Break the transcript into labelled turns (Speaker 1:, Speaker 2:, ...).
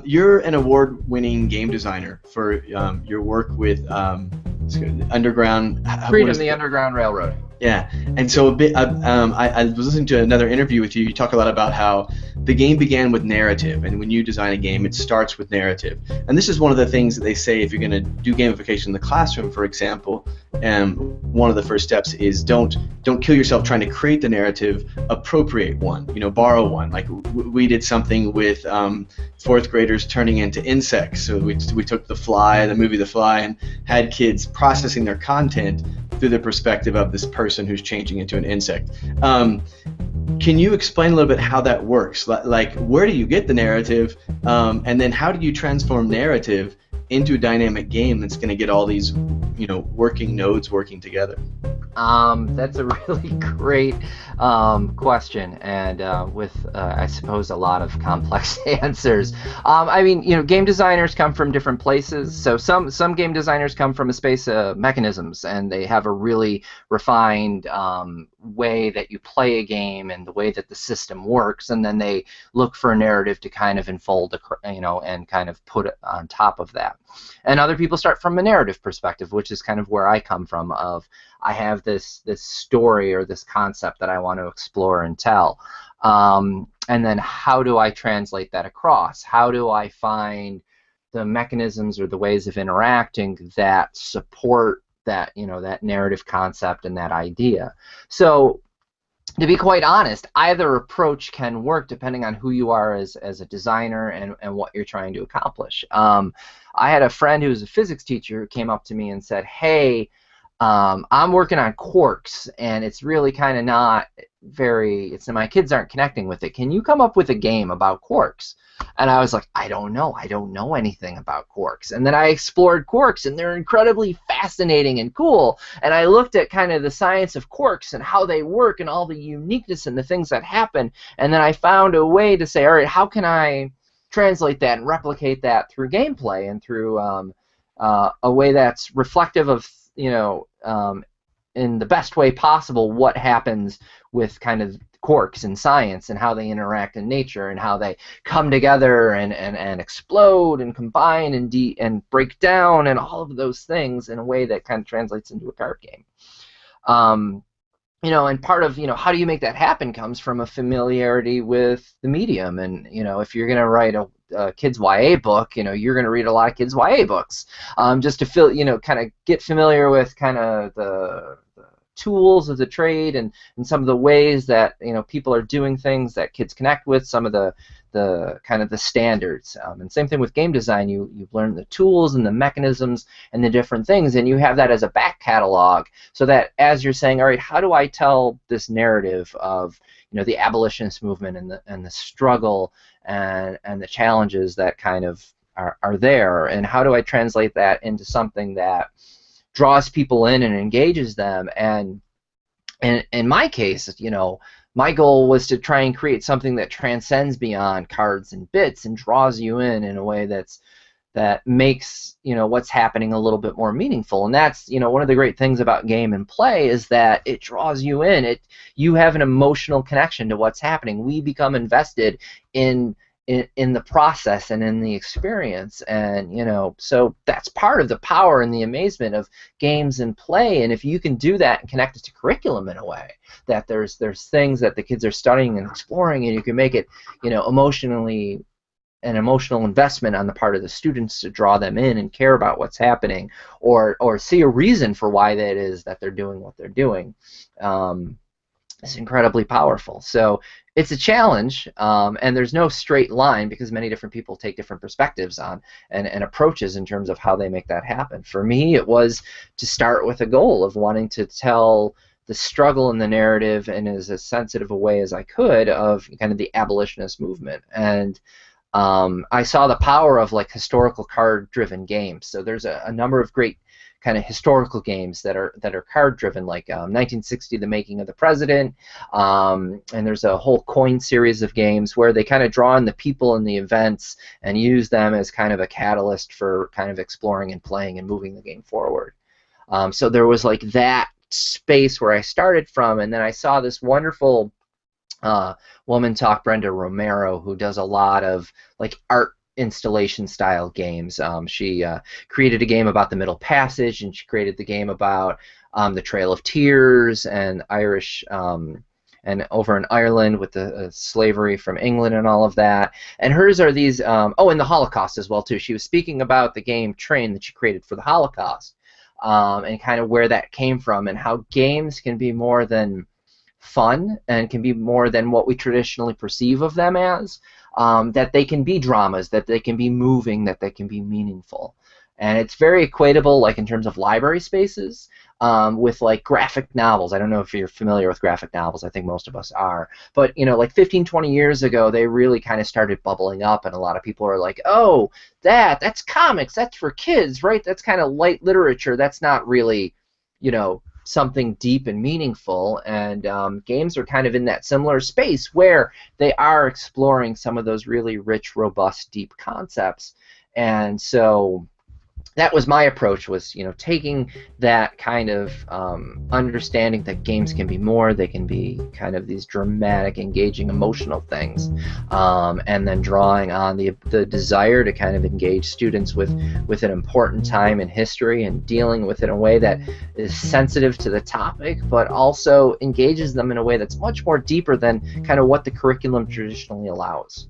Speaker 1: You're an award-winning game designer for your work with Underground. What
Speaker 2: Freedom,
Speaker 1: is
Speaker 2: the
Speaker 1: it?
Speaker 2: Underground Railroad.
Speaker 1: Yeah, and so a bit. I was listening to another interview with you. You talk a lot about how the game began with narrative, and when you design a game, it starts with narrative. And this is one of the things that they say if you're going to do gamification in the classroom, for example. One of the first steps is don't kill yourself trying to create the narrative. Appropriate one. Borrow one. Like we did something with fourth graders turning into insects. So we took the movie The Fly, and had kids processing their content through the perspective of this person who's changing into an insect. Can you explain a little bit how that works? Like, where do you get the narrative, and then how do you transform narrative into a dynamic game that's going to get all these, working nodes working together?
Speaker 2: That's a really great question, and with I suppose a lot of complex answers. I mean, game designers come from different places. So some game designers come from a space of mechanisms, and they have a really refined way that you play a game and the way that the system works, and then they look for a narrative to kind of enfold, and kind of put it on top of that. And other people start from a narrative perspective, which is kind of where I come from. I have this story or this concept that I want to explore and tell, and then how do I translate that across? How do I find the mechanisms or the ways of interacting that support that that narrative concept and that idea? So, to be quite honest, either approach can work depending on who you are as a designer and what you're trying to accomplish. I had a friend who was a physics teacher who came up to me and said, "Hey, I'm working on quarks, and it's really kind of not my kids aren't connecting with it. Can you come up with a game about quarks?" And I was like, I don't know anything about quarks. And then I explored quarks, and they're incredibly fascinating and cool. And I looked at kind of the science of quarks and how they work and all the uniqueness and the things that happen. And then I found a way to say, all right, how can I translate that and replicate that through gameplay and through a way that's reflective of in the best way possible what happens with kind of quarks in science and how they interact in nature and how they come together and explode and combine and break down and all of those things in a way that kind of translates into a card game. And part of how do you make that happen comes from a familiarity with the medium. And if you're going to write a kids YA book, you're going to read a lot of kids YA books, just to kind of get familiar with kind of the tools of the trade and some of the ways that people are doing things that kids connect with, some of the kind of the standards. And same thing with game design. You've learned the tools and the mechanisms and the different things, and you have that as a back catalog, so that as you're saying, all right, how do I tell this narrative of the abolitionist movement and the struggle and the challenges that kind of are there, and how do I translate that into something that draws people in and engages them? And in my case, my goal was to try and create something that transcends beyond cards and bits and draws you in a way that makes what's happening a little bit more meaningful. And that's one of the great things about game and play is that it draws you in. You have an emotional connection to what's happening. We become invested in the process and in the experience, and so that's part of the power and the amazement of games and play. And if you can do that and connect it to curriculum in a way that there's things that the kids are studying and exploring, and you can make it emotionally an emotional investment on the part of the students to draw them in and care about what's happening, or see a reason for why that is that they're doing what they're doing. It's incredibly powerful. So it's a challenge, and there's no straight line because many different people take different perspectives on and approaches in terms of how they make that happen. For me, it was to start with a goal of wanting to tell the struggle in the narrative in as sensitive a way as I could of kind of the abolitionist movement. And I saw the power of historical card-driven games. So there's a number of great kind of historical games that are card-driven, like 1960, The Making of the President, and there's a whole coin series of games where they kind of draw in the people and the events and use them as kind of a catalyst for kind of exploring and playing and moving the game forward. So there was that space where I started from, and then I saw this wonderful woman talk, Brenda Romero, who does a lot of art installation style games. She created a game about the Middle Passage, and she created the game about the Trail of Tears and Irish. And over in Ireland with the slavery from England and all of that. And hers are these, oh, and the Holocaust as well, too. She was speaking about the game Train that she created for the Holocaust, and kind of where that came from, and how games can be more than fun and can be more than what we traditionally perceive of them as, that they can be dramas, that they can be moving, that they can be meaningful. And it's very equatable, like in terms of library spaces, with like graphic novels. I don't know if you're familiar with graphic novels. I think most of us are. But like 15, 20 years ago, they really kind of started bubbling up, and a lot of people are like, "Oh, that's comics. That's for kids, right? That's kind of light literature. That's not really, something deep and meaningful." And games are kind of in that similar space where they are exploring some of those really rich, robust, deep concepts. And so that was my approach, was taking that kind of understanding that games can be more, they can be kind of these dramatic, engaging, emotional things, and then drawing on the desire to kind of engage students with an important time in history, and dealing with it in a way that is sensitive to the topic, but also engages them in a way that's much more deeper than kind of what the curriculum traditionally allows.